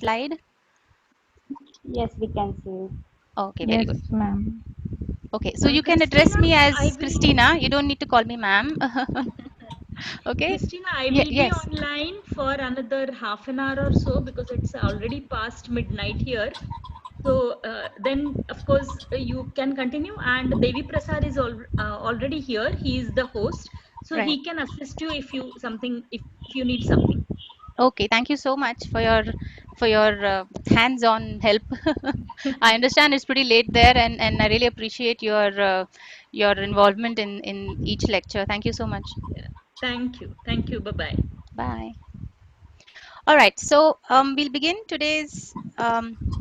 slide? Yes, we can see. Okay, very Yes, good. ma'am. Okay, so you can address Christina, me I as will. Christina. You don't need to call me ma'am. Okay? Christina, I Yeah, will be yes. online for another half an hour or so because it's already past midnight here. So then, of course, you can continue. And Devi Prasad is already here. He is the host, so Right. he can assist you if you need something. Okay, thank you so much for your hands-on help. I understand it's pretty late there, and I really appreciate your involvement in each lecture. Thank you so much. Yeah. Thank you. Thank you. Bye bye. Bye. All right, so we'll begin today's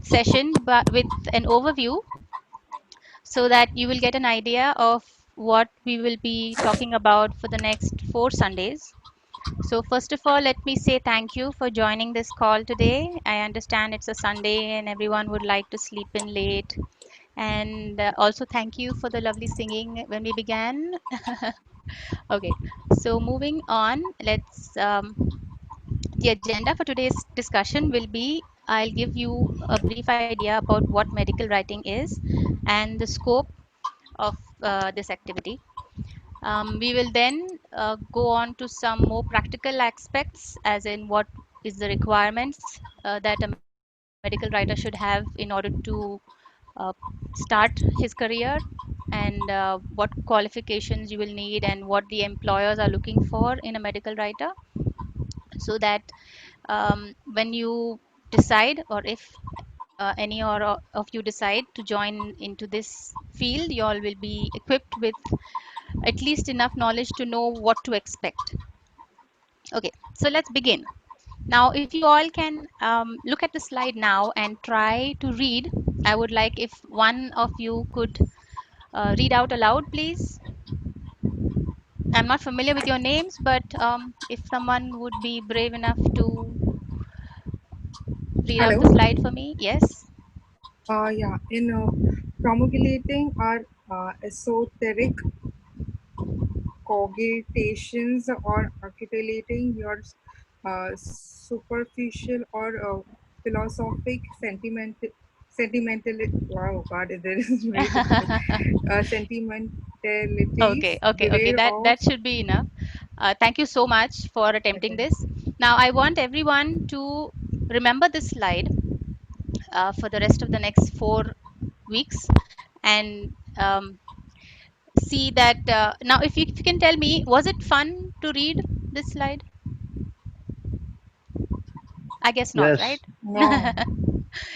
session with an overview so that you will get an idea of what we will be talking about for the next 4 Sundays. So, first of all, let me say thank you for joining this call today. I understand it's a Sunday and everyone would like to sleep in late. And also, thank you for the lovely singing when we began. Okay, so moving on, the agenda for today's discussion will be I'll give you a brief idea about what medical writing is and the scope of this activity. We will then go on to some more practical aspects, as in what is the requirements that a medical writer should have in order to uh, start his career, and what qualifications you will need, and what the employers are looking for in a medical writer, so that when you decide, or if any of you decide to join into this field, you all will be equipped with at least enough knowledge to know what to expect. Okay, so let's begin. Now, if you all can look at the slide now and try to read, I would like if one of you could read out aloud, please. I'm not familiar with your names, but if someone would be brave enough to read out the Hello. slide for me. Yes. Yeah. In promulgating our esoteric cogitations or articulating your superficial or philosophic sentimental. Wow, God, there is very difficult. Okay, Sentimentalities. okay, okay. Beware of. That should be enough. Thank you so much for attempting Okay. this. Now, I want everyone to remember this slide for the rest of the next 4 weeks, and see that now. If you can tell me, was it fun to read this slide? I guess not, right? Yes. No,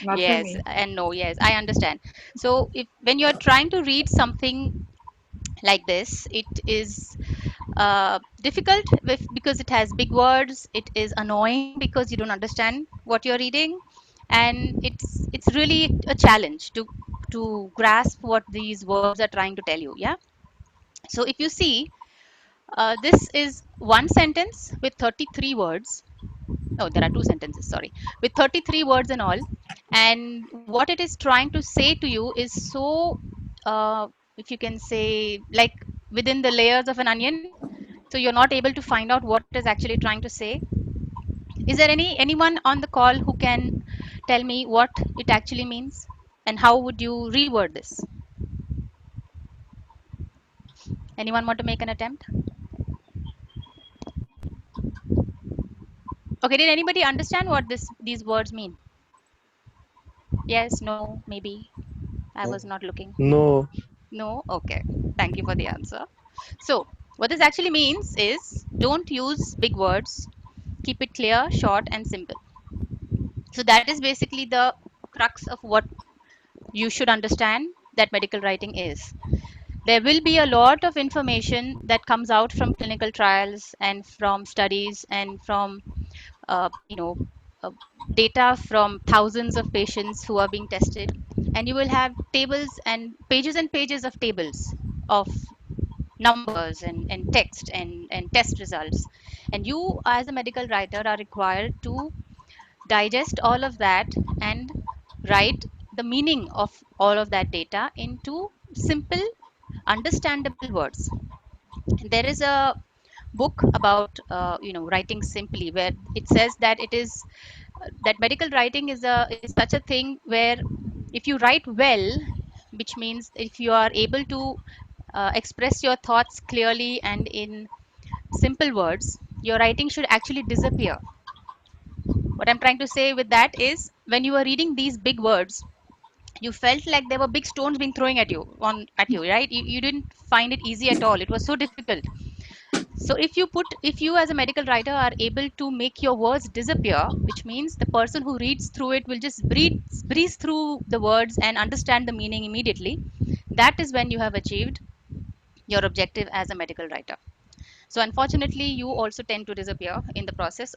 not for Yes, me. and no. Yes, I understand. So, if when you're trying to read something like this, it is difficult because it has big words. It is annoying because you don't understand what you're reading, and it's really a challenge to grasp what these words are trying to tell you. Yeah. So if you see, this is one sentence with 33 words. Oh, there are two sentences. Sorry, with 33 words and all, and what it is trying to say to you is so. If you can say, like, within the layers of an onion, so you're not able to find out what it is actually trying to say. Is there anyone on the call who can tell me what it actually means, and how would you reword this? Anyone want to make an attempt? Okay, did anybody understand what these words mean? Yes, no, maybe. I was not looking. No. No? Okay. Thank you for the answer. So, what this actually means is don't use big words. Keep it clear, short, and simple. So, that is basically the crux of what you should understand that medical writing is. There will be a lot of information that comes out from clinical trials and from studies and from uh, you know uh, data from thousands of patients who are being tested, and you will have tables and pages of tables of numbers and text and test results, and you as a medical writer are required to digest all of that and write the meaning of all of that data into simple understandable words. There is a book about writing simply, where it says that it is that medical writing is such a thing where if you write well, which means if you are able to express your thoughts clearly and in simple words, your writing should actually disappear. What I'm trying to say with that is when you are reading these big words, you felt like there were big stones being thrown at you, right? You didn't find it easy at all. It was so difficult. So if you as a medical writer are able to make your words disappear, which means the person who reads through it will just breeze through the words and understand the meaning immediately, that is when you have achieved your objective as a medical writer. So unfortunately, you also tend to disappear in the process,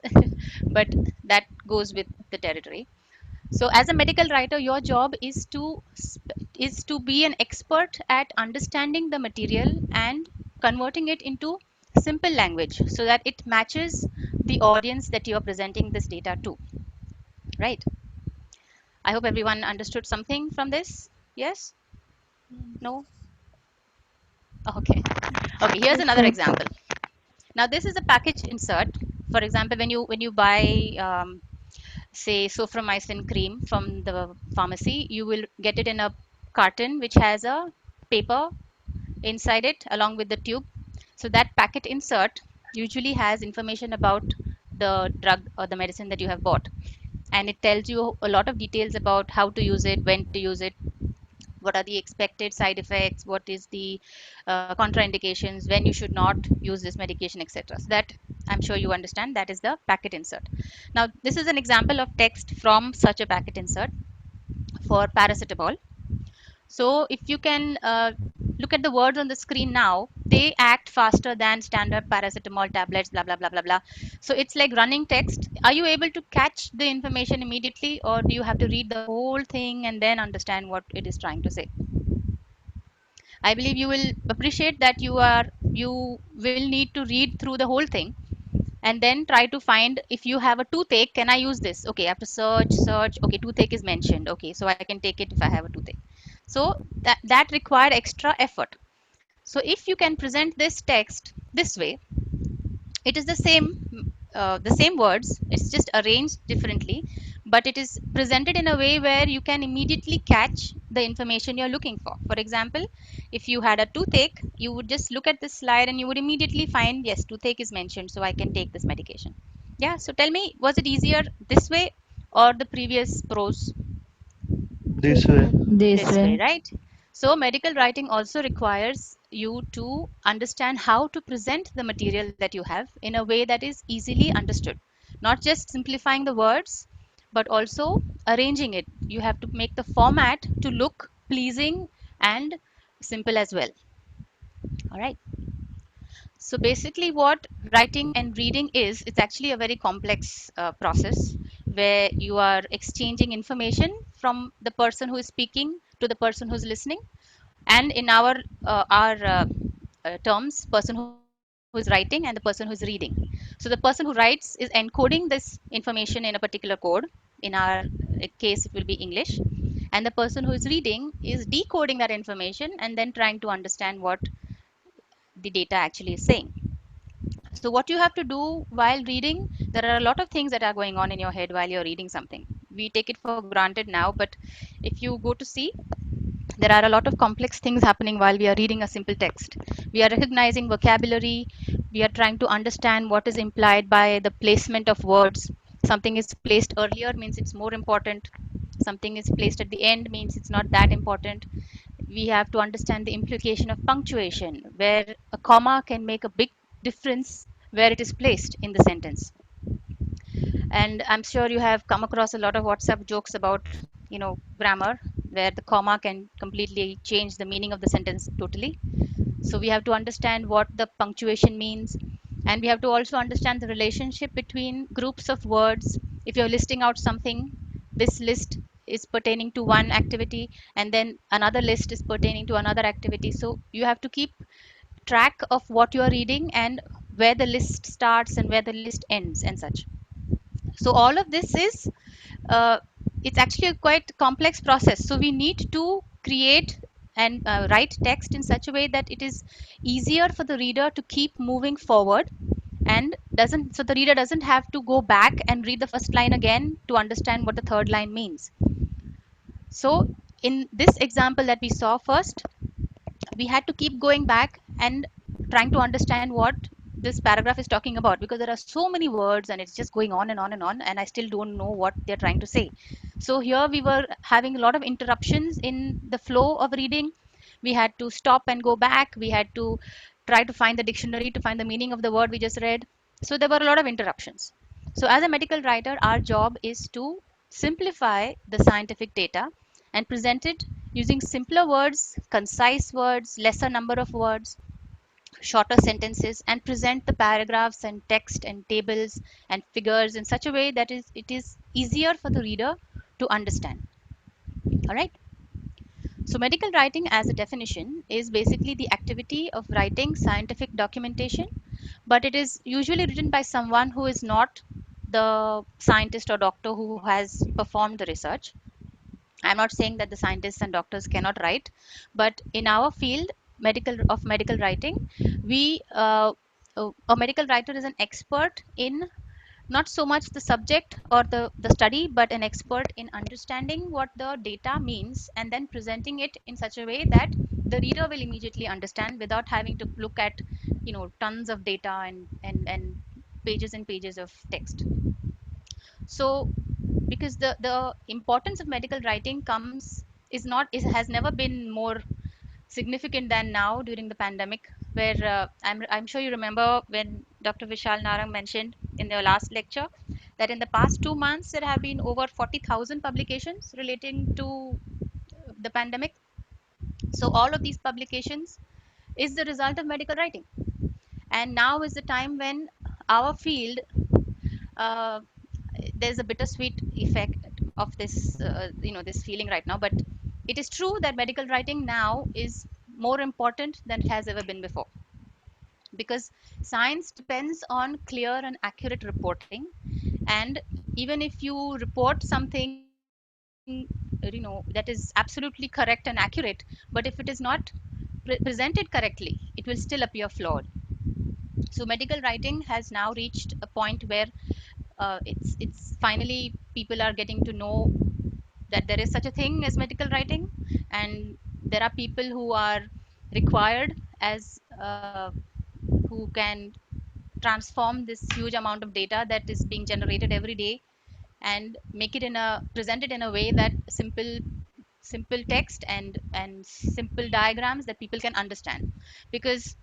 but that goes with the territory. So as a medical writer, your job is to be an expert at understanding the material and converting it into simple language so that it matches the audience that you are presenting this data to, right? I hope everyone understood something from this. Yes? No? Okay. Okay, here's Yes, another yes. example. Now this is a package insert. For example, when you buy say soframycin cream from the pharmacy, you will get it in a carton which has a paper inside it along with the tube. So that packet insert usually has information about the drug or the medicine that you have bought, and it tells you a lot of details about how to use it, when to use it, what are the expected side effects, what is the contraindications, when you should not use this medication, etc. So that I'm sure you understand, that is the packet insert. Now this is an example of text from such a packet insert for paracetamol. So if you can look at the words on the screen now, they act faster than standard paracetamol tablets, blah, blah, blah, blah, blah. So it's like running text. Are you able to catch the information immediately, or do you have to read the whole thing and then understand what it is trying to say? I believe you will appreciate that you will need to read through the whole thing and then try to find, if you have a toothache, can I use this? Okay, I have to search. Okay, toothache is mentioned. Okay, so I can take it if I have a toothache. So that required extra effort. So if you can present this text this way, it is the same words, it's just arranged differently, but it is presented in a way where you can immediately catch the information you're looking for. For example, if you had a toothache, you would just look at this slide and you would immediately find, yes, toothache is mentioned, so I can take this medication. Yeah, so tell me, was it easier this way or the previous prose? This This way. way. This way, right? So medical writing also requires you to understand how to present the material that you have in a way that is easily understood, not just simplifying the words, but also arranging it. You have to make the format to look pleasing and simple as well. All right. So basically, what writing and reading is, it's actually a very complex process where you are exchanging information from the person who is speaking to the person who's listening, and in our terms, person who is writing and the person who is reading. So the person who writes is encoding this information in a particular code. In our case, it will be English, and the person who is reading is decoding that information and then trying to understand what the data actually is saying. So what you have to do while reading, there are a lot of things that are going on in your head while you're reading something. We take it for granted now, but if you go to see, there are a lot of complex things happening while we are reading a simple text. We are recognizing vocabulary. We are trying to understand what is implied by the placement of words. Something is placed earlier means it's more important. Something is placed at the end means it's not that important. We have to understand the implication of punctuation, where a comma can make a big difference where it is placed in the sentence. And I'm sure you have come across a lot of WhatsApp jokes about, grammar, where the comma can completely change the meaning of the sentence totally. So we have to understand what the punctuation means, and we have to also understand the relationship between groups of words. If you're listing out something, this list is pertaining to one activity, and then another list is pertaining to another activity. So you have to keep track of what you are reading and where the list starts and where the list ends and such. So all of this is uh, it's actually a quite complex process. So we need to create and write text in such a way that it is easier for the reader to keep moving forward and doesn't so the reader doesn't have to go back and read the first line again to understand what the third line means. So in this example that we saw first, we had to keep going back and trying to understand what this paragraph is talking about, because there are so many words and it's just going on and on and on, and I still don't know what they're trying to say. So here we were having a lot of interruptions in the flow of reading. We had to stop and go back. We had to try to find the dictionary to find the meaning of the word we just read. So there were a lot of interruptions. So as a medical writer, our job is to simplify the scientific data and present it using simpler words, concise words, lesser number of words, shorter sentences, and present the paragraphs and text and tables and figures in such a way that it is easier for the reader to understand. All right. So medical writing as a definition is basically the activity of writing scientific documentation, but it is usually written by someone who is not the scientist or doctor who has performed the research. I'm not saying that the scientists and doctors cannot write, but in our field, medical writing, we a medical writer is an expert in not so much the subject or the study, but an expert in understanding what the data means and then presenting it in such a way that the reader will immediately understand without having to look at tons of data and pages and pages of text. So because the importance of medical writing comes is not is has never been more significant than now during the pandemic, where I'm sure you remember when Dr. Vishal Narang mentioned in their last lecture that in the past 2 months there have been over 40,000 publications relating to the pandemic. So all of these publications is the result of medical writing, and now is the time when our field, uh, there's a bittersweet effect of this this feeling right now, but it is true that medical writing now is more important than it has ever been before, because science depends on clear and accurate reporting. And even if you report something that is absolutely correct and accurate, but if it is not presented correctly, it will still appear flawed. So medical writing has now reached a point where it's finally people are getting to know that there is such a thing as medical writing, and there are people who are required as who can transform this huge amount of data that is being generated every day and make it in a present it in a way that simple text and simple diagrams that people can understand. Because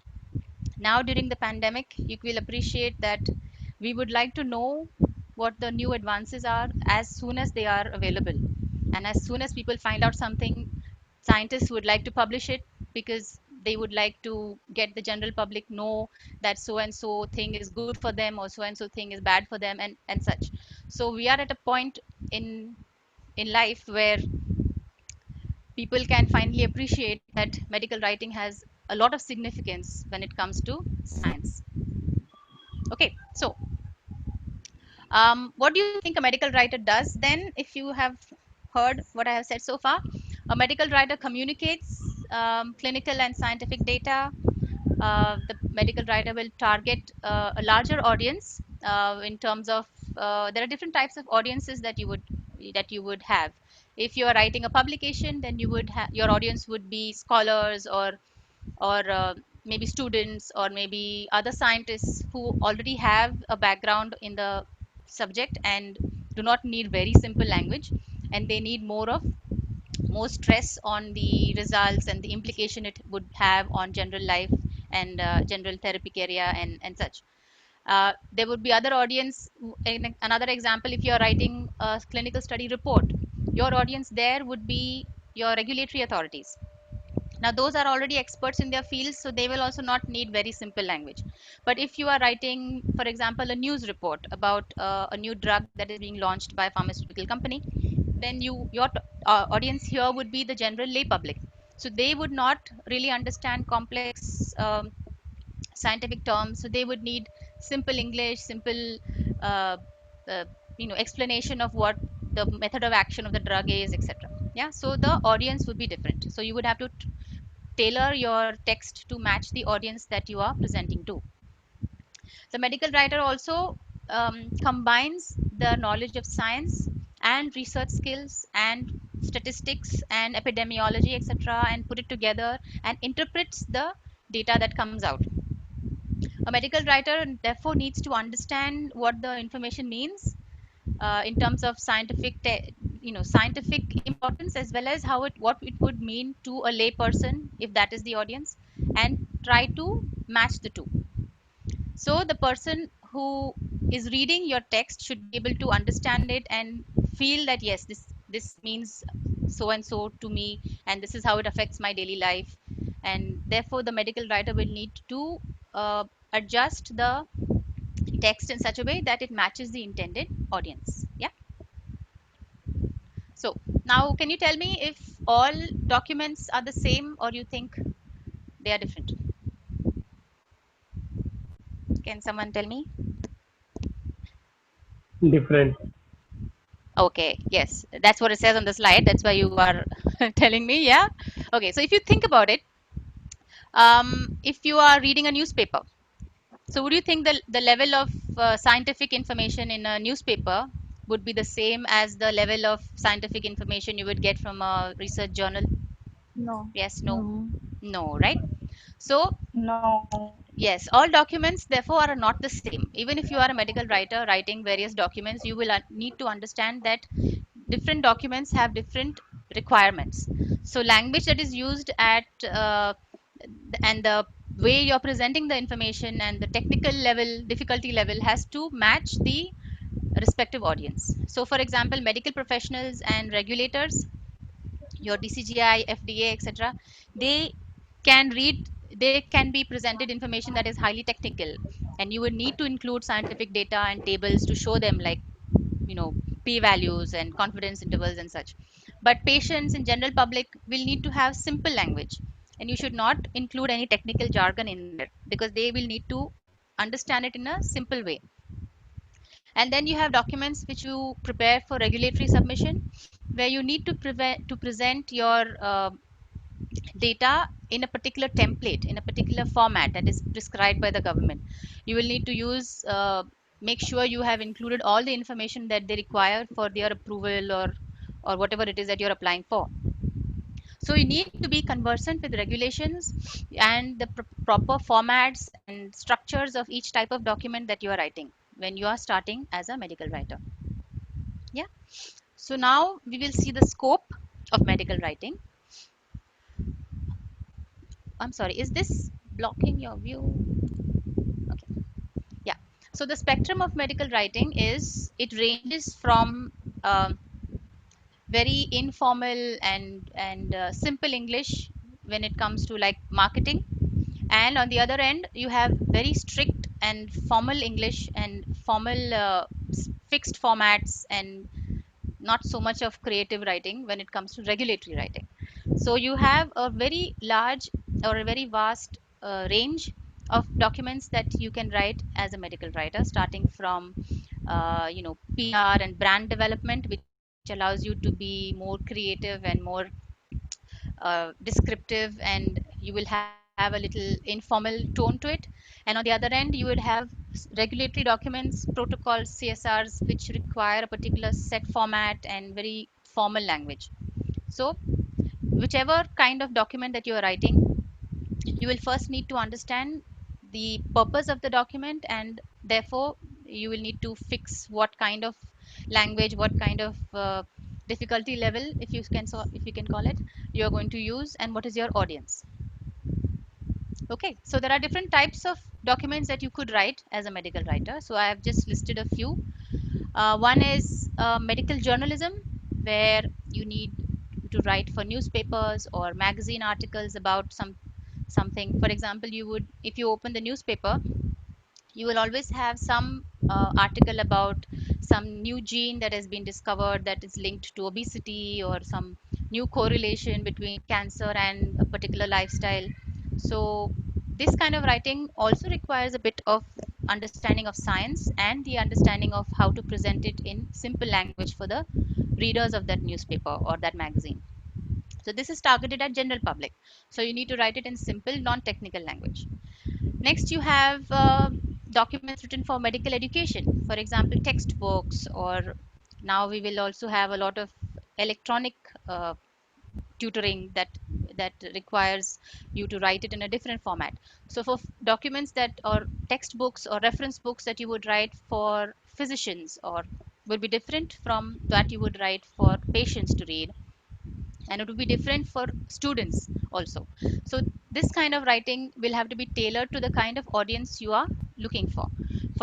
now during the pandemic, you will appreciate that we would like to know what the new advances are as soon as they are available, and as soon as people find out something, scientists would like to publish it, because they would like to get the general public know that so and so thing is good for them or so and so thing is bad for them, and such. So we are at a point in life where people can finally appreciate that medical writing has a lot of significance when it comes to science. Okay, so what do you think a medical writer does then? If you have heard what I have said so far, a medical writer communicates clinical and scientific data. The medical writer will target a larger audience in terms of there are different types of audiences that you would have. If you are writing a publication, then your audience would be scholars or maybe students or maybe other scientists who already have a background in the subject and do not need very simple language, and they need more stress on the results and the implication it would have on general life and general therapeutic area and such. There would be other audience. In another example, if you are writing a clinical study report, your audience there would be your regulatory authorities. Now those are already experts in their fields, so they will also not need very simple language. But if you are writing, for example, a news report about a new drug that is being launched by a pharmaceutical company, then your audience here would be the general lay public. So they would not really understand complex scientific terms, so they would need simple English, simple uh, uh, explanation of what the method of action of the drug is, etc. Yeah, so the audience would be different, so you would have to tailor your text to match the audience that you are presenting to. The medical writer also combines the knowledge of science and research skills and statistics and epidemiology, etc., and put it together and interprets the data that comes out. A medical writer therefore needs to understand what the information means in terms of scientific importance, as well as what it would mean to a lay person if that is the audience, and try to match the two. So the person who is reading your text should be able to understand it and feel that yes, this means so and so to me, and this is how it affects my daily life. And therefore, the medical writer will need to adjust the text in such a way that it matches the intended audience. Yeah. So now, can you tell me if all documents are the same, or you think they are different? Can someone tell me? Different. Okay, yes, that's what it says on the slide. That's why you are telling me, yeah. Okay, so if you think about it, if you are reading a newspaper, so would you think the level of scientific information in a newspaper would be the same as the level of scientific information you would get from a research journal? No. Yes, no, No. no, right? So No. yes, all documents therefore are not the same. Even if you are a medical writer writing various documents, you will need to understand that different documents have different requirements. So language that is used at and the way you're presenting the information and the technical level, difficulty level, has to match the respective audience. So for example, medical professionals and regulators, your DCGI, FDA, etc., they can read, they can be presented information that is highly technical, and you would need to include scientific data and tables to show them, like, p values and confidence intervals and such. But patients in general public will need to have simple language, and you should not include any technical jargon in there because they will need to understand it in a simple way. And then you have documents which you prepare for regulatory submission, where you need to present your data in a particular template, in a particular format that is prescribed by the government. You will need to make sure you have included all the information that they require for their approval, or whatever it is that you're applying for. So you need to be conversant with regulations and the proper formats and structures of each type of document that you are writing when you are starting as a medical writer. Yeah. So now we will see the scope of medical writing. I'm sorry, is this blocking your view? Okay. Yeah. So the spectrum of medical writing it ranges from very informal and simple English when it comes to like marketing, and on the other end you have very strict and formal English and formal fixed formats, and not so much of creative writing when it comes to regulatory writing. So you have a very large or a very vast range of documents that you can write as a medical writer, starting from PR and brand development, which allows you to be more creative and more descriptive, and you will have a little informal tone to it. And on the other end, you would have regulatory documents, protocols, CSRs, which require a particular set format and very formal language. So whichever kind of document that you are writing, you will first need to understand the purpose of the document, and therefore you will need to fix what kind of language, what kind of difficulty level, if you can call it, you are going to use, and what is your audience. Okay, so there are different types of documents that you could write as a medical writer. So I have just listed a few. One is medical journalism, where you need to write for newspapers or magazine articles about something. For example, you would, if you open the newspaper, you will always have some article about some new gene that has been discovered that is linked to obesity, or some new correlation between cancer and a particular lifestyle. So this kind of writing also requires a bit of understanding of science and the understanding of how to present it in simple language for the readers of that newspaper or that magazine. So this is targeted at general public, so you need to write it in simple non-technical language. Next, you have documents written for medical education, for example textbooks, or now we will also have a lot of electronic uh, tutoring that requires you to write it in a different format. So for documents that or textbooks or reference books that you would write for physicians or would be different from that you would write for patients to read, and it will be different for students also. So this kind of writing will have to be tailored to the kind of audience you are looking for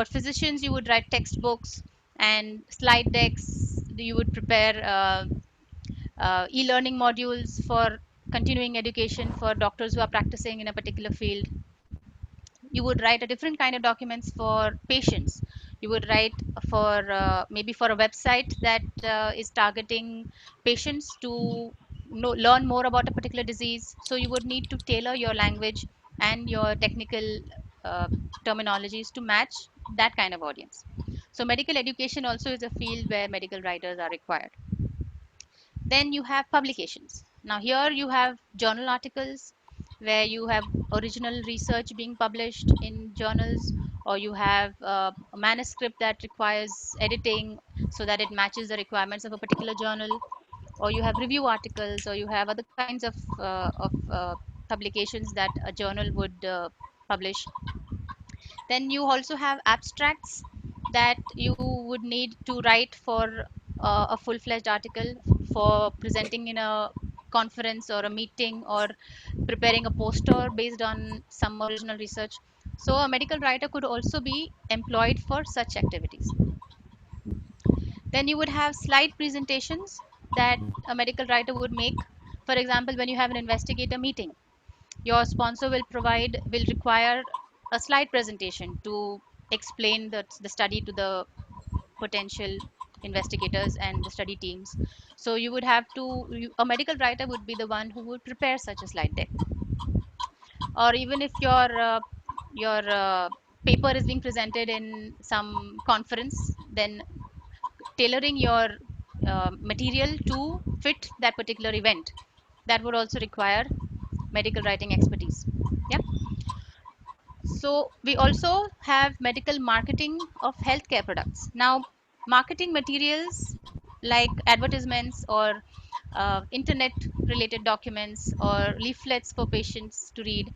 physicians you would write textbooks and slide decks. You would prepare e-learning modules for continuing education for doctors who are practicing in a particular field. You would write a different kind of documents for patients. You would write for maybe for a website that is targeting patients to learn more about a particular disease. So you would need to tailor your language and your technical uh, terminologies to match that kind of audience. So medical education also is a field where medical writers are required. Then you have publications. Now here you have journal articles where you have original research being published in journals, or you have a manuscript that requires editing so that it matches the requirements of a particular journal, or you have review articles, or you have other kinds of publications that a journal would publish. Then you also have abstracts that you would need to write for a full-fledged article for presenting in a conference or a meeting or preparing a poster based on some original research. So a medical writer could also be employed for such activities. Then you would have slide presentations that a medical writer would make. For example, when you have an investigator meeting, your sponsor will require a slide presentation to explain the study to the potential investigators and the study teams. So you would have to a medical writer would be the one who would prepare such a slide deck. Or even if your paper is being presented in some conference, then tailoring your material to fit that particular event, that would also require medical writing expertise. Yeah. So we also have medical marketing of healthcare products. Now, marketing materials like advertisements or internet related documents or leaflets for patients to read.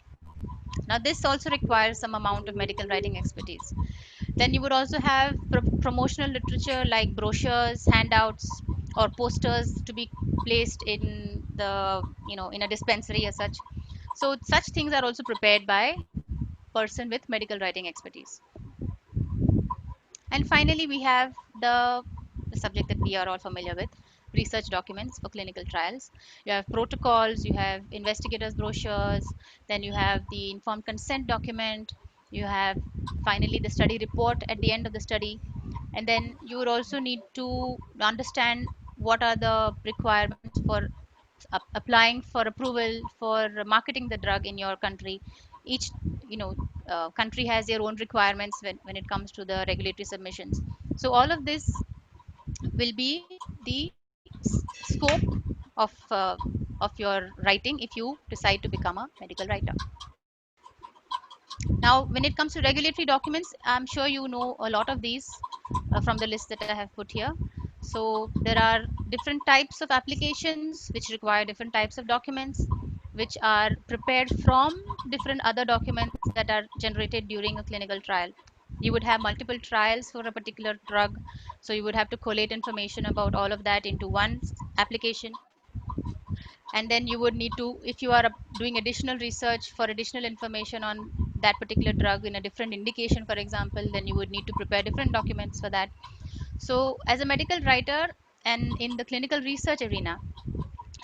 Now, this also requires some amount of medical writing expertise. Then you would also have promotional literature like brochures, handouts, or posters to be placed in the in a dispensary as such. So such things are also prepared by person with medical writing expertise. And finally, we have the subject that we are all familiar with, research documents for clinical trials. You have protocols, you have investigators' brochures, then you have the informed consent document, you have finally the study report at the end of the study. And then you would also need to understand what are the requirements for applying for approval for marketing the drug in your country. Each you know country has their own requirements when it comes to the regulatory submissions. So all of this will be the scope of of your writing if you decide to become a medical writer. Now when it comes to regulatory documents, I'm sure you know a lot of these from the list that I have put here. So there are different types of applications which require different types of documents which are prepared from different other documents that are generated during a clinical trial. You would have multiple trials for a particular drug, so you would have to collate information about all of that into one application. And then you would need to, if you are doing additional research for additional information on that particular drug in a different indication, for example, then you would need to prepare different documents for that. So as a medical writer and in the clinical research arena,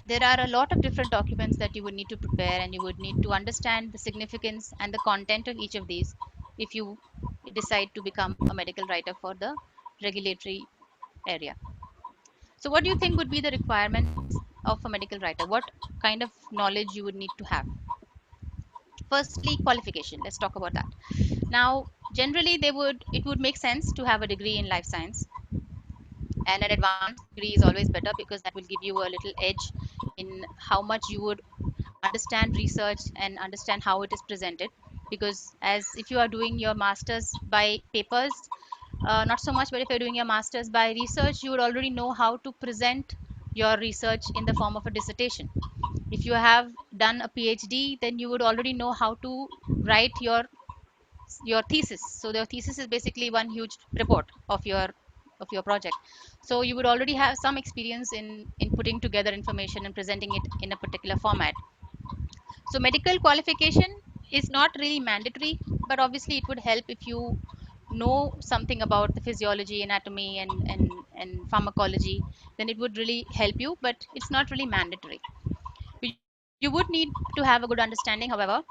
there are a lot of different documents that you would need to prepare, and you would need to understand the significance and the content of each of these if you decide to become a medical writer for the regulatory area. So what do you think would be the requirements of a medical writer? What kind of knowledge you would need to have? Firstly, qualification. Let's talk about that. Now, generally it would make sense to have a degree in life science, and an advanced degree is always better because that will give you a little edge in how much you would understand research and understand how it is presented. because as if you are doing your masters by papers, not so much, but if you're doing your masters by research, you would already know how to present your research in the form of a dissertation. If you have done a PhD, then you would already know how to write your thesis. So the thesis is basically one huge report of your project. So you would already have some experience in putting together information and presenting it in a particular format. So medical qualification is not really mandatory, but obviously it would help if you know something about the physiology, anatomy, and pharmacology. Then it would really help you, but it's not really mandatory. You would need to have a good understanding, however,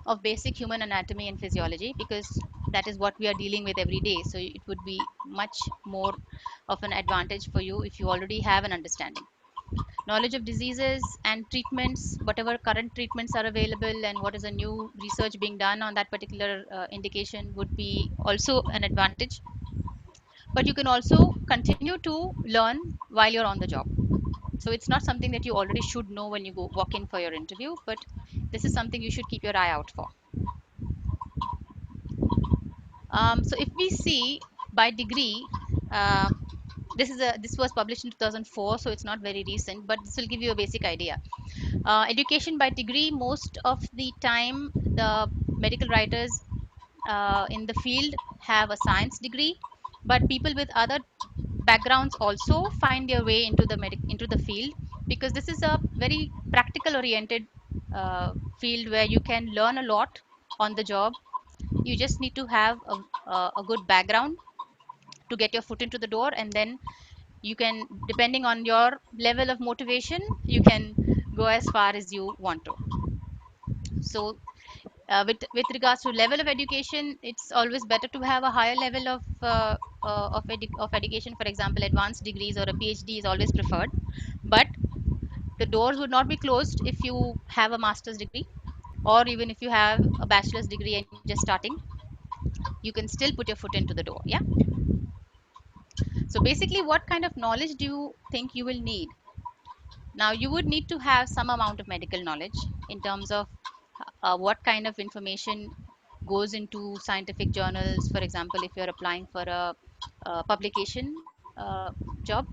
of basic human anatomy and physiology, because that is what we are dealing with every day. So it would be much more of an advantage for you if you already have an understanding. Knowledge of diseases and treatments, whatever current treatments are available and what is a new research being done on that particular indication would be also an advantage. But you can also continue to learn while you're on the job. So it's not something that you already should know when you go walk in for your interview, but this is something you should keep your eye out for. So if we see by degree, uh, this was published in 2004, so it's not very recent, but this will give you a basic idea. Education by degree, most of the time, the medical writers in the field have a science degree, but people with other backgrounds also find their way into into the field, because this is a very practical oriented field where you can learn a lot on the job. You just need to have a good background to get your foot into the door, and then you can, depending on your level of motivation, you can go as far as you want to. So with regards to level of education, it's always better to have a higher level of education. For example, advanced degrees or a PhD is always preferred, but the doors would not be closed if you have a master's degree, or even if you have a bachelor's degree and you're just starting, you can still put your foot into the door. Yeah. So basically, what kind of knowledge do you think you will need? Now, you would need to have some amount of medical knowledge in terms of what kind of information goes into scientific journals. For example, if you're applying for a publication job,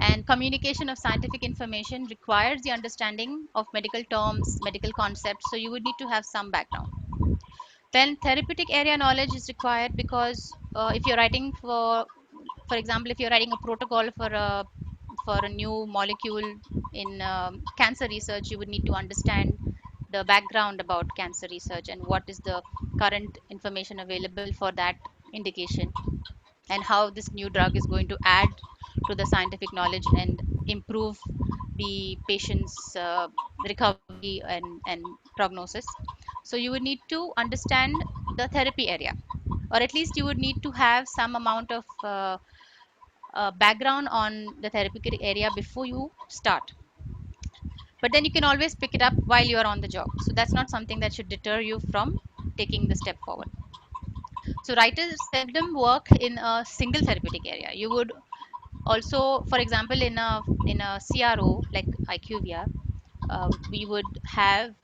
and communication of scientific information requires the understanding of medical terms, medical concepts. So you would need to have some background. Then therapeutic area knowledge is required, because if you're writing for example, if you're writing a protocol for a new molecule in cancer research, you would need to understand the background about cancer research and what is the current information available for that indication, and how this new drug is going to add to the scientific knowledge and improve the patient's recovery and prognosis. So you would need to understand the therapy area, or at least you would need to have some amount of background on the therapeutic area before you start. But then you can always pick it up while you are on the job. So that's not something that should deter you from taking the step forward. So writers seldom work in a single therapeutic area. You would also, for example, in a CRO like IQVIA, we would have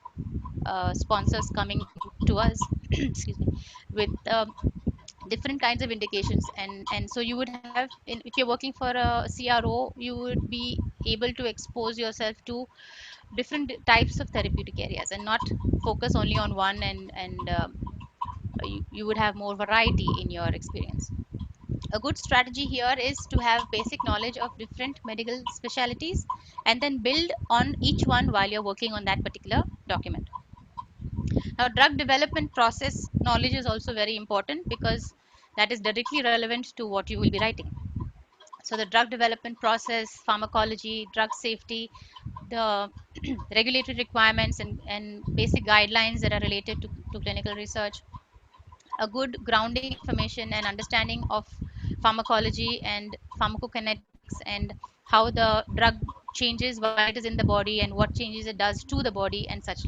sponsors coming to us, excuse me, with different kinds of indications, and so you would have, if you're working for a CRO, you would be able to expose yourself to different types of therapeutic areas and not focus only on one, and you would have more variety in your experience. A good strategy here is to have basic knowledge of different medical specialties and then build on each one while you're working on that particular document. Now, drug development process knowledge is also very important, because that is directly relevant to what you will be writing. So the drug development process, pharmacology, drug safety, the regulatory requirements, and basic guidelines that are related to clinical research, a good grounding information and understanding of pharmacology and pharmacokinetics, and how the drug changes while it is in the body and what changes it does to the body and such.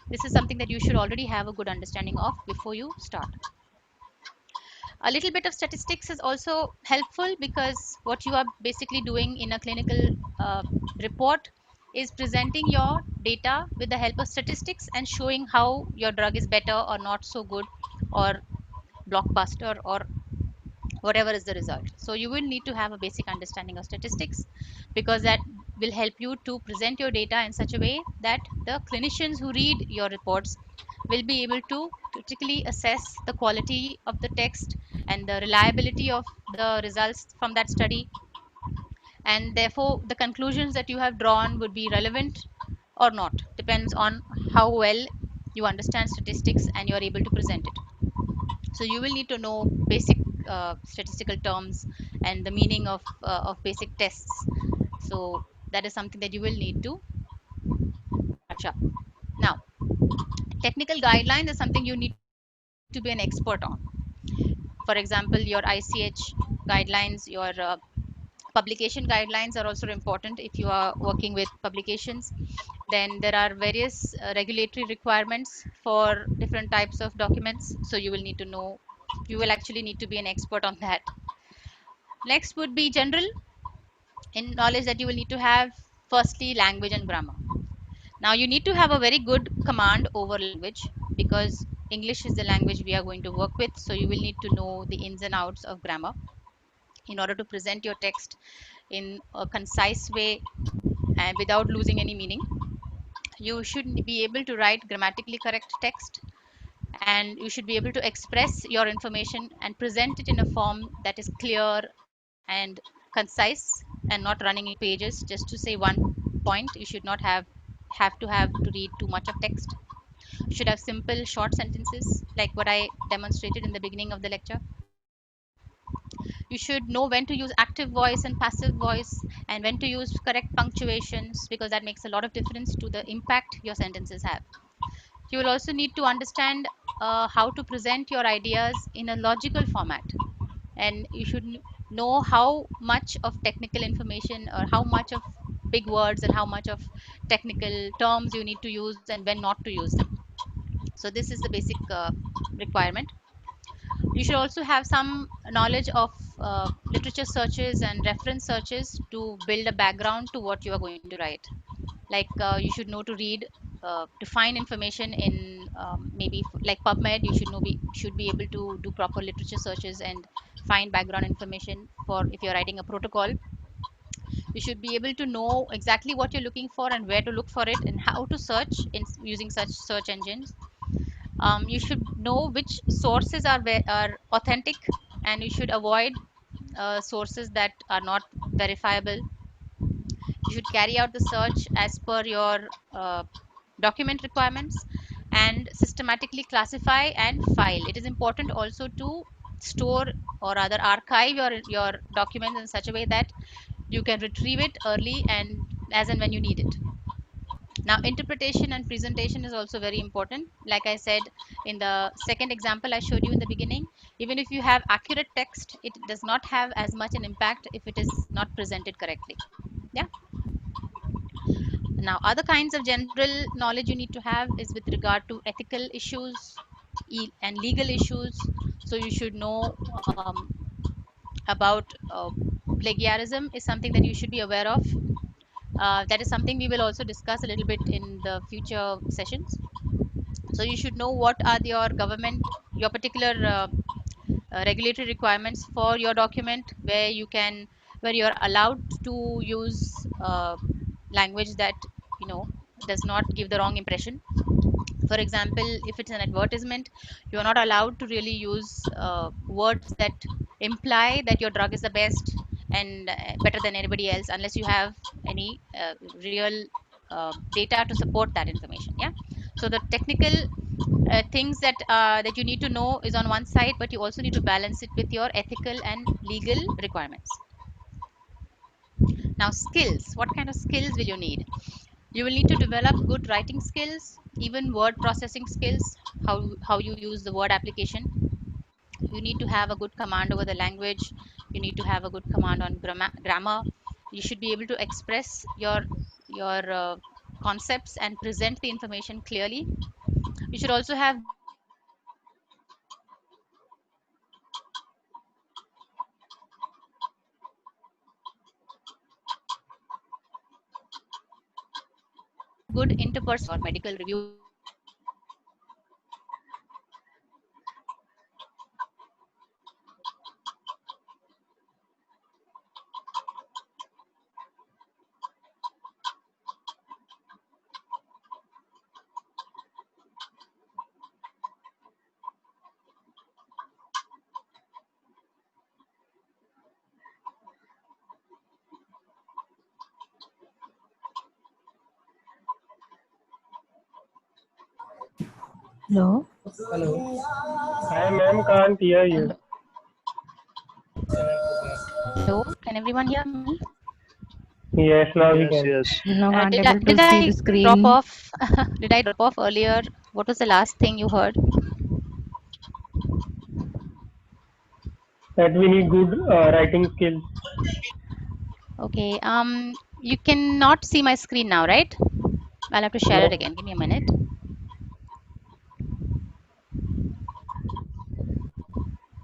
This is something that you should already have a good understanding of before you start. A little bit of statistics is also helpful, because what you are basically doing in a clinical report is presenting your data with the help of statistics and showing how your drug is better or not so good or blockbuster or whatever is the result. So you will need to have a basic understanding of statistics, because that will help you to present your data in such a way that the clinicians who read your reports will be able to critically assess the quality of the text and the reliability of the results from that study, and therefore the conclusions that you have drawn would be relevant or not, depends on how well you understand statistics and you are able to present it. So you will need to know basic statistical terms and the meaning of basic tests. So that is something that you will need to catch up. Now, technical guidelines is something you need to be an expert on. For example, your ICH guidelines, your publication guidelines are also important if you are working with publications. Then there are various regulatory requirements for different types of documents. So you will need to know, you will actually need to be an expert on that. Next would be general in knowledge that you will need to have. Firstly, language and grammar. Now you need to have a very good command over language, because English is the language we are going to work with. So you will need to know the ins and outs of grammar in order to present your text in a concise way and without losing any meaning. You should be able to write grammatically correct text, and you should be able to express your information and present it in a form that is clear and concise and not running in pages just to say one point. You should not have to read too much of text. You should have simple short sentences like what I demonstrated in the beginning of the lecture. You should know when to use active voice and passive voice, and when to use correct punctuations, because that makes a lot of difference to the impact your sentences have. You will also need to understand how to present your ideas in a logical format, and you should know how much of technical information or how much of big words and how much of technical terms you need to use and when not to use them. So this is the basic requirement. You should also have some knowledge of literature searches and reference searches to build a background to what you are going to write. Like you should know to read, to find information in maybe like PubMed. You should be able to do proper literature searches and find background information for if you're writing a protocol. You should be able to know exactly what you're looking for and where to look for it and how to search in using such search engines. You should know which sources are authentic, and you should avoid sources that are not verifiable. You should carry out the search as per your document requirements and systematically classify and file. It is important also to store or rather archive your documents in such a way that you can retrieve it early and as and when you need it. Now, interpretation and presentation is also very important. Like I said in the second example I showed you in the beginning, even if you have accurate text, it does not have as much an impact if it is not presented correctly. Yeah. Now, other kinds of general knowledge you need to have is with regard to ethical issues and legal issues. So you should know about plagiarism is something that you should be aware of. That is something we will also discuss a little bit in the future sessions. So you should know what are your particular regulatory requirements for your document, where you're allowed to use language that you know does not give the wrong impression. For example, if it's an advertisement, you are not allowed to really use words that imply that your drug is the best and better than anybody else, unless you have any real data to support that information. Yeah. So the technical things that you need to know is on one side, but you also need to balance it with your ethical and legal requirements. Now, skills. What kind of skills will you need? You will need to develop good writing skills, even word processing skills, how you use the word application. You need to have a good command over the language. You need to have a good command on grammar. You should be able to express your concepts and present the information clearly. You should also have good communication skills, good interpersonal or medical reviewer who will be able to understand Hello. Hello. Hi, ma'am. Can't hear you. Hello, can everyone hear me? Yes, now we Yes, can. yes. No, can't Did able to I see the drop screen. off? Did I drop off earlier? What was the last thing you heard? That we need good writing skills. Okay. You cannot see my screen now, right? I'll have to share it No. again. Give me a minute.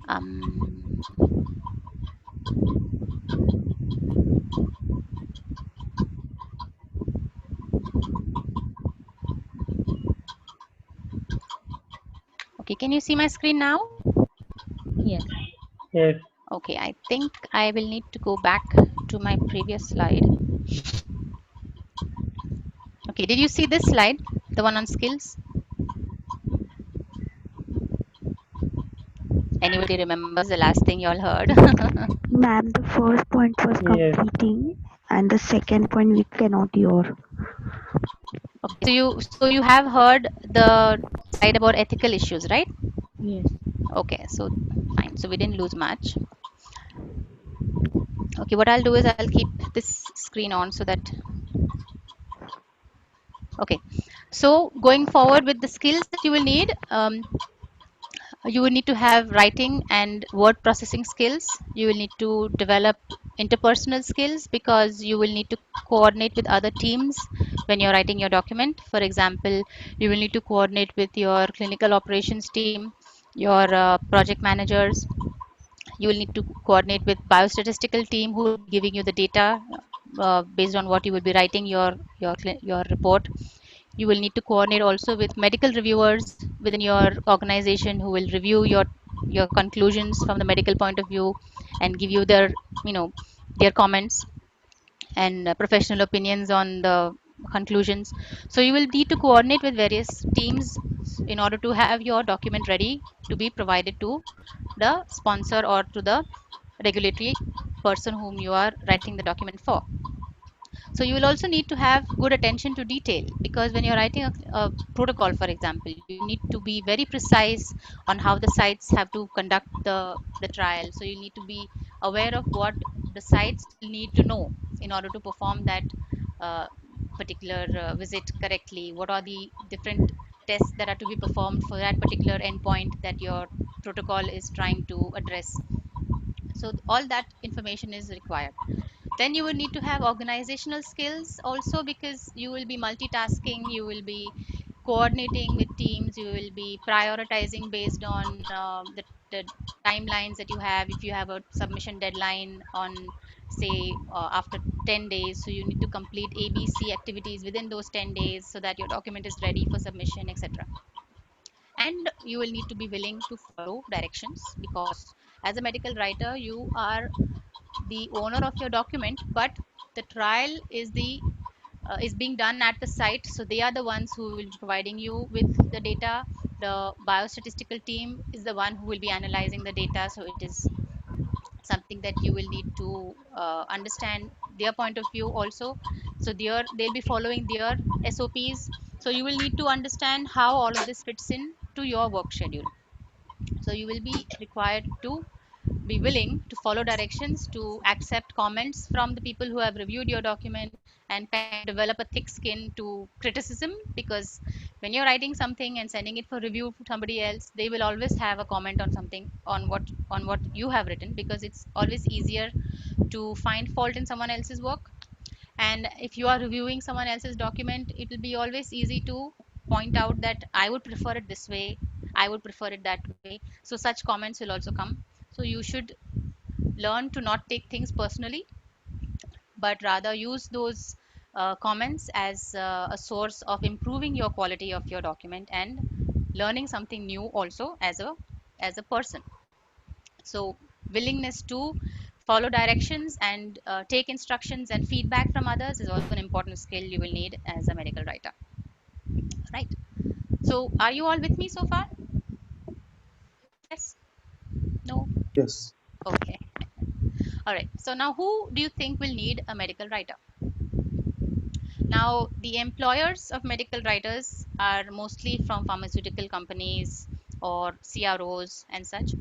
Um, okay. Can you see my screen now? Yes. Yes. Okay. I think I will need to go back to my previous slide. Okay. Did you see this slide? The one on skills? Anybody remembers the last thing you all heard? Ma'am, the first point was Yes. completing, and the second point we cannot hear. Okay, so you have heard the slide about ethical issues, right? Yes. Okay, so fine. So we didn't lose much. Okay, what I'll do is I'll keep this screen on so that okay. So going forward with the skills that you will need, you will need to have writing and word processing skills. You will need to develop interpersonal skills because you will need to coordinate with other teams when you're writing your document. For example, you will need to coordinate with your clinical operations team, your project managers. You will need to coordinate with biostatistical team who will be giving you the data based on what you will be writing your report. You will need to coordinate also with medical reviewers within your organization who will review your conclusions from the medical point of view and give you their you know their comments and professional opinions on the conclusions. So you will need to coordinate with various teams in order to have your document ready to be provided to the sponsor or to the regulatory person whom you are writing the document for. So you will also need to have good attention to detail because when you're writing a protocol, for example, you need to be very precise on how the sites have to conduct the trial. So you need to be aware of what the sites will need to know in order to perform that uh, particular visit correctly. What are the different tests that are to be performed for that particular endpoint that your protocol is trying to address. So all that information is required. Then you will need to have organizational skills also because you will be multitasking, you will be coordinating with teams, you will be prioritizing based on the timelines that you have. If you have a submission deadline on say after 10 days, so you need to complete ABC activities within those 10 days so that your document is ready for submission, etc. And you will need to be willing to follow directions because as a medical writer you are the owner of your document, but the trial is being done at the site, so they are the ones who will be providing you with the data. The biostatistical team is the one who will be analyzing the data, so it is something that you will need to understand their point of view also. So they'll be following their SOPs, so you will need to understand how all of this fits in to your work schedule. So you will be required to be willing to follow directions, to accept comments from the people who have reviewed your document, and kind of develop a thick skin to criticism because when you're writing something and sending it for review to somebody else, they will always have a comment on something on what you have written because it's always easier to find fault in someone else's work. And if you are reviewing someone else's document, it will be always easy to point out that I would prefer it this way, I would prefer it that way. So such comments will also come. So you should learn to not take things personally but rather use those comments as a source of improving your quality of your document and learning something new also as a person. So willingness to follow directions and take instructions and feedback from others is also an important skill you will need as a medical writer, right? So are you all with me so far? Yes? No? Yes. Okay. All right. So now who do you think will need a medical writer? Now, the employers of medical writers are mostly from pharmaceutical companies or CROs and such,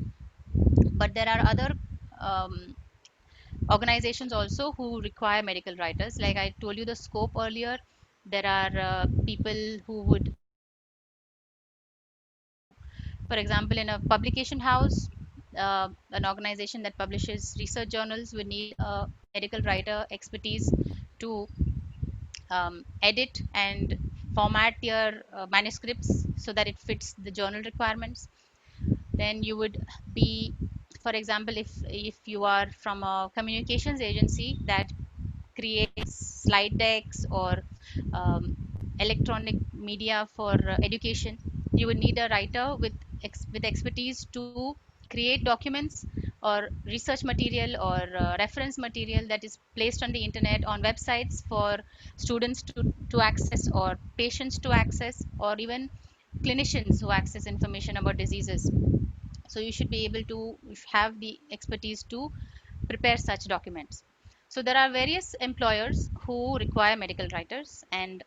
but there are other um, organizations also who require medical writers. Like I told you the scope earlier, there are people who would, for example, in a publication house, an organization that publishes research journals would need a medical writer expertise to edit and format your manuscripts so that it fits the journal requirements. Then you would be, for example, if you are from a communications agency that creates slide decks or um, electronic media for education, you would need a writer with with expertise to create documents or research material or reference material that is placed on the internet on websites for students to access or patients to access or even clinicians who access information about diseases. So you should be able to have the expertise to prepare such documents. So there are various employers who require medical writers, and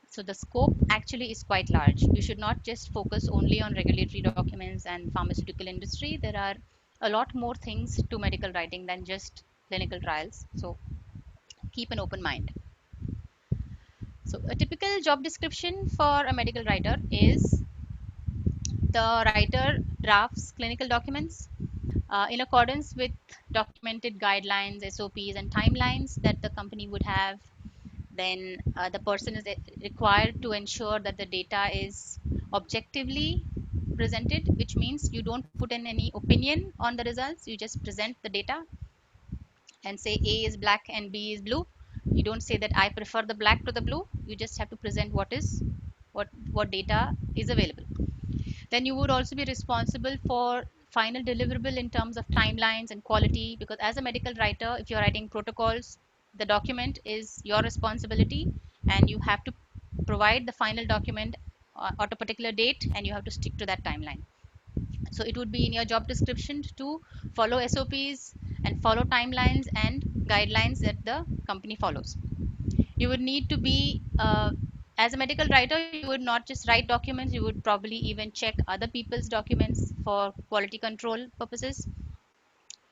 so the scope actually is quite large. You should not just focus only on regulatory documents and pharmaceutical industry. There are a lot more things to medical writing than just clinical trials. So keep an open mind. So a typical job description for a medical writer is the writer drafts clinical documents in accordance with documented guidelines, SOPs, and timelines that the company would have. Then the person is required to ensure that the data is objectively presented, which means you don't put in any opinion on the results, you just present the data and say A is black and B is blue. You don't say that I prefer the black to the blue, you just have to present what data is available. Then you would also be responsible for final deliverable in terms of timelines and quality, because as a medical writer, if you're writing protocols, the document is your responsibility and you have to provide the final document at a particular date and you have to stick to that timeline. So it would be in your job description to follow SOPs and follow timelines and guidelines that the company follows. You would need to be as a medical writer, you would not just write documents, you would probably even check other people's documents for quality control purposes.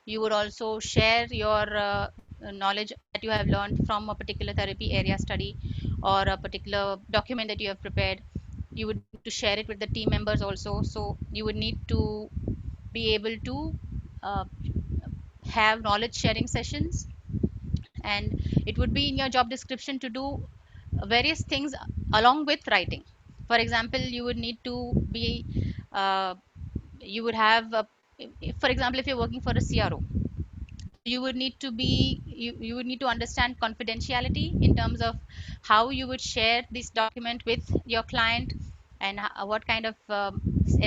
You would also share your knowledge that you have learned from a particular therapy area study or a particular document that you have prepared. You would need to share it with the team members also. So you would need to be able to uh, have knowledge sharing sessions, and it would be in your job description to do various things along with writing. For example, you would need to be you would have for example, if you're working for a CRO, you would need to be you would need to understand confidentiality in terms of how you would share this document with your client and what kind of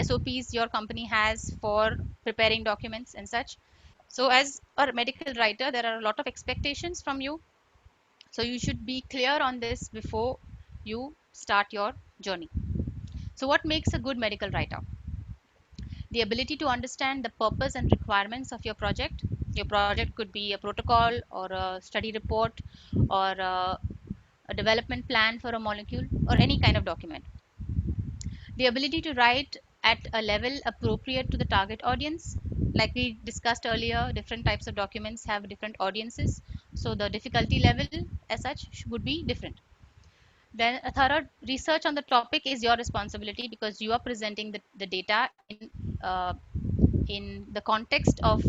SOPs your company has for preparing documents and such. So as a medical writer, there are a lot of expectations from you, so you should be clear on this before you start your journey. So what makes a good medical writer? The ability to understand the purpose and requirements of your project. Your project could be a protocol or a study report or a development plan for a molecule or any kind of document. The ability to write at a level appropriate to the target audience. Like we discussed earlier, different types of documents have different audiences. So the difficulty level as such would be different. Then a thorough research on the topic is your responsibility because you are presenting the data uh, in the context of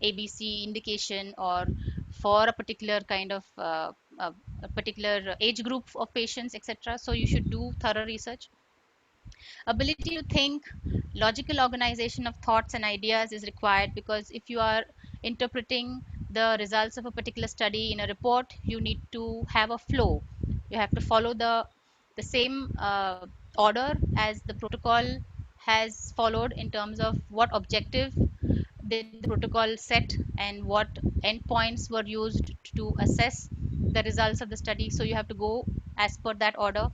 ABC indication or for a particular kind of a particular age group of patients, etc. So you should do thorough research. Ability to think, logical organization of thoughts and ideas is required, because if you are interpreting the results of a particular study in a report, you need to have a flow. You have to follow the same order as the protocol has followed in terms of what objective did the protocol set and what endpoints were used to assess the results of the study. So you have to go as per that order.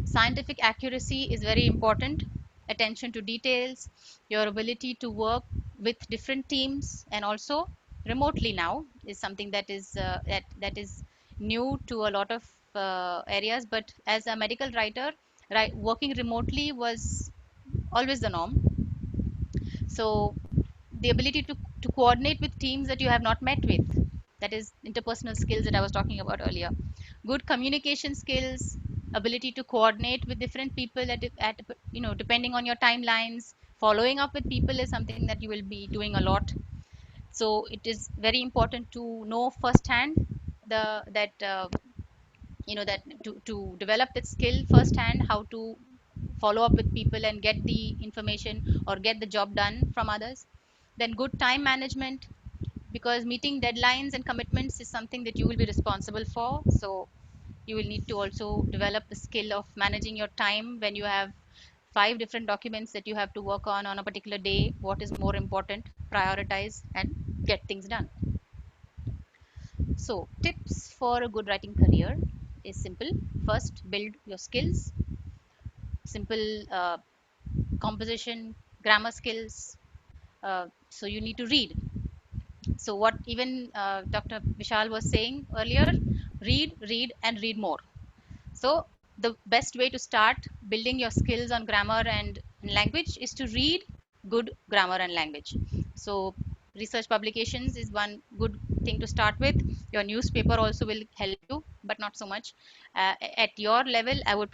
Scientific accuracy is very important. Attention to details, your ability to work with different teams and also remotely now is something that is that is new to a lot of areas. But as a medical writer, working remotely was always the norm. So the ability to coordinate with teams that you have not met with, that is interpersonal skills that I was talking about earlier. Good communication skills, ability to coordinate with different people at depending on your timelines. Following up with people is something that you will be doing a lot. So it is very important to know firsthand the that that to develop that skill firsthand, how to follow up with people and get the information or get the job done from others. Then good time management, because meeting deadlines and commitments is something that you will be responsible for. So you will need to also develop the skill of managing your time when you have 5 different documents that you have to work on a particular day. What is more important, prioritize and get things done. So tips for a good writing career is simple. First, build your skills. Simple composition, grammar skills. So you need to read. So what even Dr. Vishal was saying earlier, read and read more. So the best way to start building your skills on grammar and language is to read good grammar and language. So research publications is one good thing to start with. Your newspaper also will help you, but not so much. At your level, I would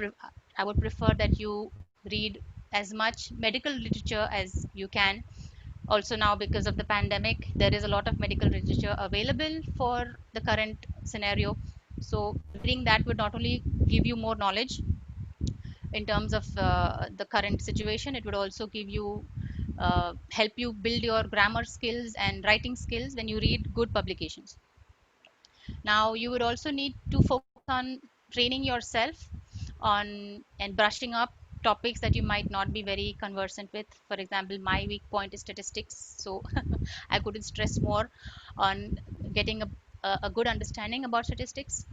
prefer that you read as much medical literature as you can. Also now, because of the pandemic, there is a lot of medical literature available for the current scenario. So reading that would not only give you more knowledge in terms of the current situation, it would also give you help you build your grammar skills and writing skills when you read good publications. Now you would also need to focus on training yourself on and brushing up topics that you might not be very conversant with. For example, my weak point is statistics, so I couldn't stress more on getting a good understanding about statistics.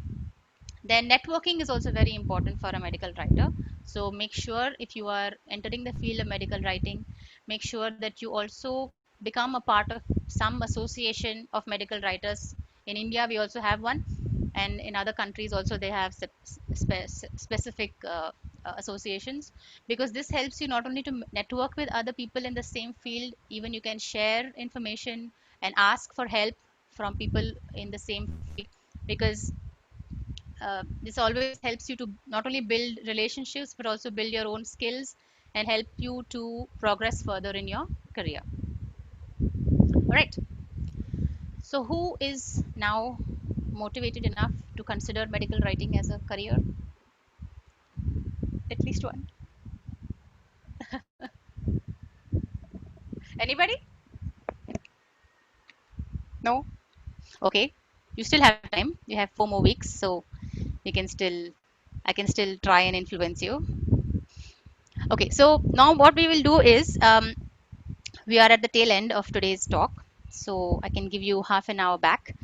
Then networking is also very important for a medical writer. So make sure, if you are entering the field of medical writing, make sure that you also become a part of some association of medical writers. In India, we also have one, and in other countries also they have specific associations, because this helps you not only to network with other people in the same field, even you can share information and ask for help from people in the same field, because this always helps you to not only build relationships but also build your own skills and help you to progress further in your career. All right. So who is now motivated enough to consider medical writing as a career? At least one. Anybody? No? Okay. You still have time. You have 4 more weeks, so you can still I can still try and influence you. Okay, so now what we will do is we are at the tail end of today's talk, so I can give you half an hour back.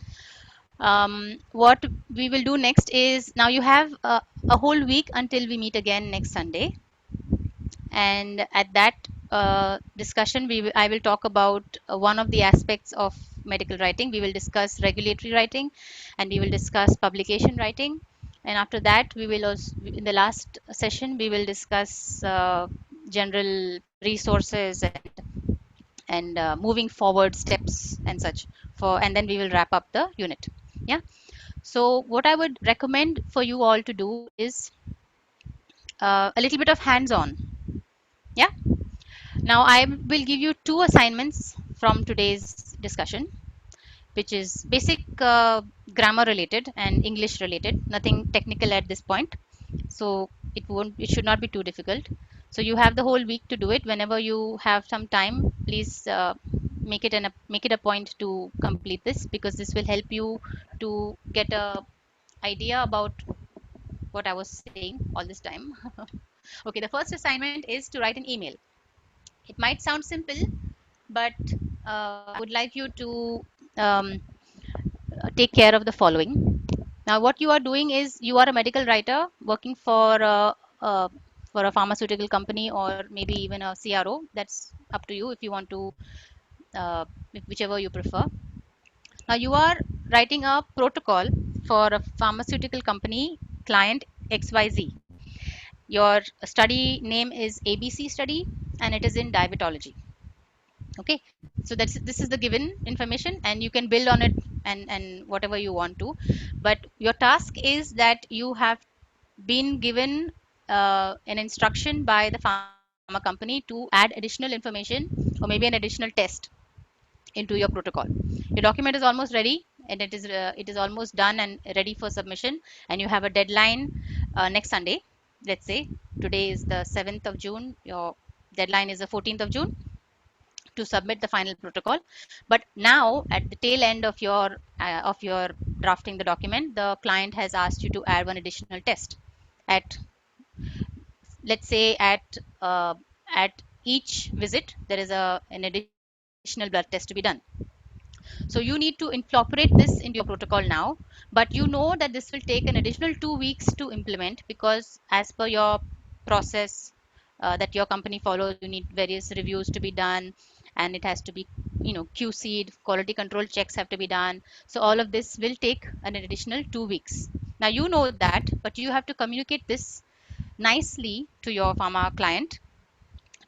What we will do next is, now you have a whole week until we meet again next Sunday, and at that discussion I will talk about one of the aspects of medical writing. We will discuss regulatory writing and we will discuss publication writing, and after that we will also, in the last session, we will discuss general resources and moving forward steps and such, and then we will wrap up the unit. Yeah, so what I would recommend for you all to do is a little bit of hands-on. Yeah, now I will give you 2 assignments from today's discussion, which is basic grammar related and English related, nothing technical at this point. So it should not be too difficult. So you have the whole week to do it. Whenever you have some time, please make it a point to complete this, because this will help you to get a idea about what I was saying all this time. Okay, the first assignment is to write an email. It might sound simple, but I would like you to take care of the following. Now, what you are doing is you are a medical writer working uh, for a pharmaceutical company or maybe even a CRO. That's up to you if you want to, whichever you prefer. Now, you are writing a protocol for a pharmaceutical company client XYZ. Your study name is ABC study and it is in diabetology. Okay, so that's this is the given information and you can build on it and whatever you want to, but your task is that you have been given an instruction by the pharma company to add additional information or maybe an additional test into your protocol. Your document is almost ready and it is almost done and ready for submission, and you have a deadline next Sunday. Let's say today is the 7th of June, your deadline is the 14th of June to submit the final protocol. But now at the tail end of your drafting the document, the client has asked you to add one additional test at, let's say, at each visit there is an additional blood test to be done. So you need to incorporate this into your protocol now, but you know that this will take an additional 2 weeks to implement, because as per your process that your company follows, you need various reviews to be done, and it has to be, QC'd, quality control checks have to be done. So all of this will take an additional 2 weeks. Now you know that, but you have to communicate this nicely to your pharma client,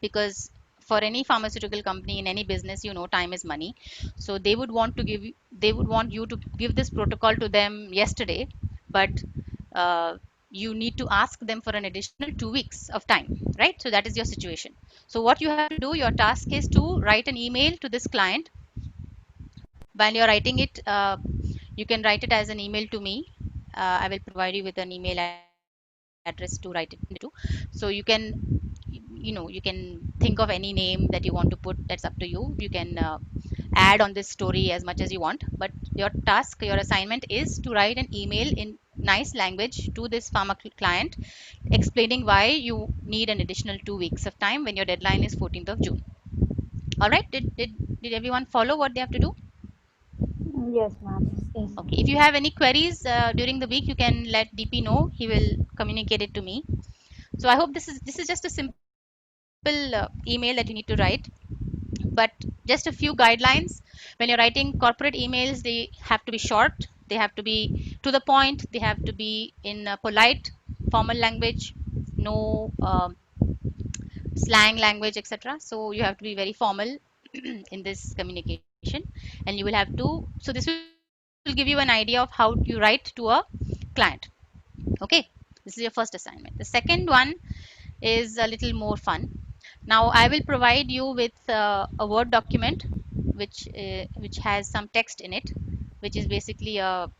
because for any pharmaceutical company in any business, time is money. So they would want you to give this protocol to them yesterday, but you need to ask them for an additional 2 weeks of time, right? So that is your situation. So what you have to do, your task is to write an email to this client. While you're writing it, you can write it as an email to me. I will provide you with an email address to write it into. So you can, you can think of any name that you want to put. That's up to you. You can add on this story as much as you want, but your task, your assignment is to write an email in nice language to this pharma client, explaining why you need an additional 2 weeks of time when your deadline is 14th of June. All right, did everyone follow what they have to do? Yes, ma'am. Yes. Okay, if you have any queries during the week, you can let DP know. He will communicate it to me. So I hope this is just a simple email that you need to write, but just a few guidelines. When you're writing corporate emails, they have to be short, they have to be to the point, they have to be in polite formal language, no slang language, etc. So you have to be very formal in this communication, and you will have to, so this will give you an idea of how you write to a client. Okay, this is your first assignment. The second one is a little more fun. Now I will provide you with a Word document which has some text in it, which is basically a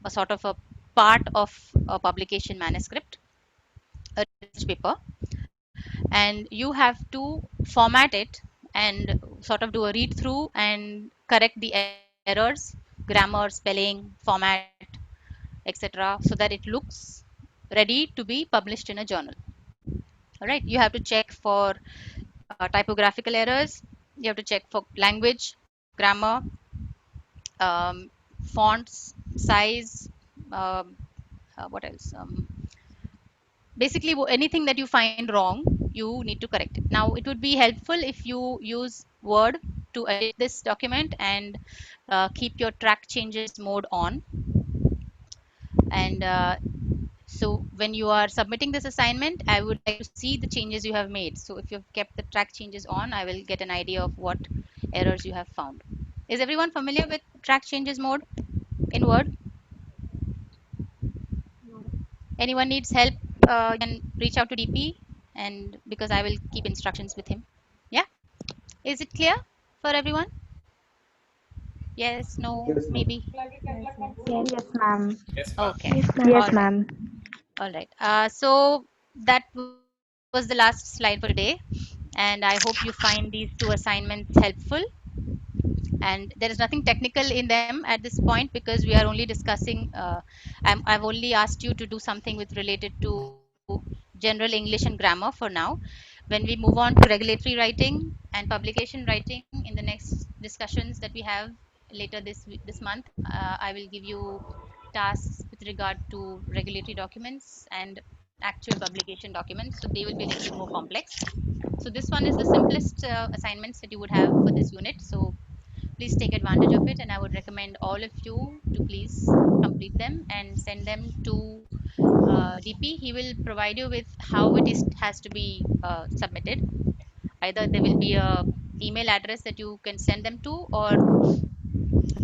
sort of a part of a publication manuscript, a research paper, and you have to format it and sort of do a read through and correct the errors, grammar, spelling, format, etc., so that it looks ready to be published in a journal. All right, you have to check for typographical errors, you have to check for language, grammar, um, fonts, size, um, what else? Basically, anything that you find wrong, you need to correct it. Now, it would be helpful if you use Word to edit this document and keep your track changes mode on. And so when you are submitting this assignment, I would like to see the changes you have made. So if you've kept the track changes on, I will get an idea of what errors you have found. Is everyone familiar with track changes mode in Word? Anyone needs help, you can reach out to DP, and because I will keep instructions with him. Yeah, is it clear for everyone? Yes, no, maybe. Yes, ma'am. Okay, Yes, all Yes, right, ma'am. all right. So that was the last slide for today, and I hope you find these two assignments helpful. and there is nothing technical in them at this point because we are only discussing. I've only asked you to do something with related to general English and grammar for now. When we move on to regulatory writing and publication writing in the next discussions that we have later this month, I will give you tasks with regard to regulatory documents and actual publication documents. So they will be a little bit more complex. So this one is the simplest assignments that you would have for this unit. So please take advantage of it, and I would recommend all of you to please complete them and send them to DP. He will provide you with how it is has to be submitted. Either there will be a email address that you can send them to, or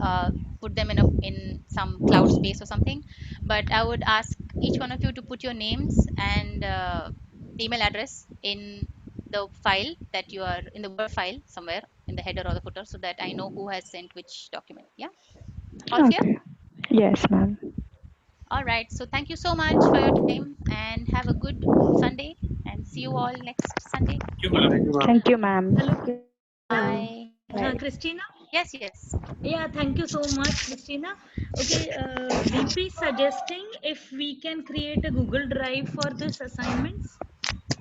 uh, put them in some cloud space or something. But I would ask each one of you to put your names and email address in the file that you are in the Word file somewhere in the header or the footer, so that I know who has sent which document. Yeah, all clear? Okay. Yes, ma'am. All right. So thank you so much for your time and have a good Sunday, and see you all next Sunday. Thank you, ma'am. Hello. Bye. Christina? Yes, yes. Yeah, thank you so much, Christina. Okay, DP suggesting if we can create a Google Drive for this assignments.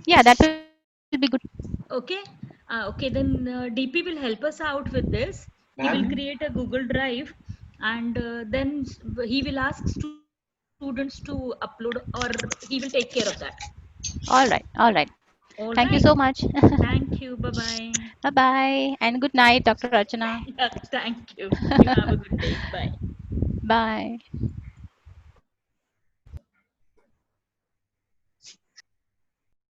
Yeah, that will be good. Okay, okay, then DP will help us out with this. He will create a Google Drive, and then he will ask students to upload, or he will take care of that. All right. All right. All Thank you right. so much. Thank you. Bye bye. Bye bye. And good night, Dr. Archana. Yeah, thank you. You have a good day. Bye. Bye.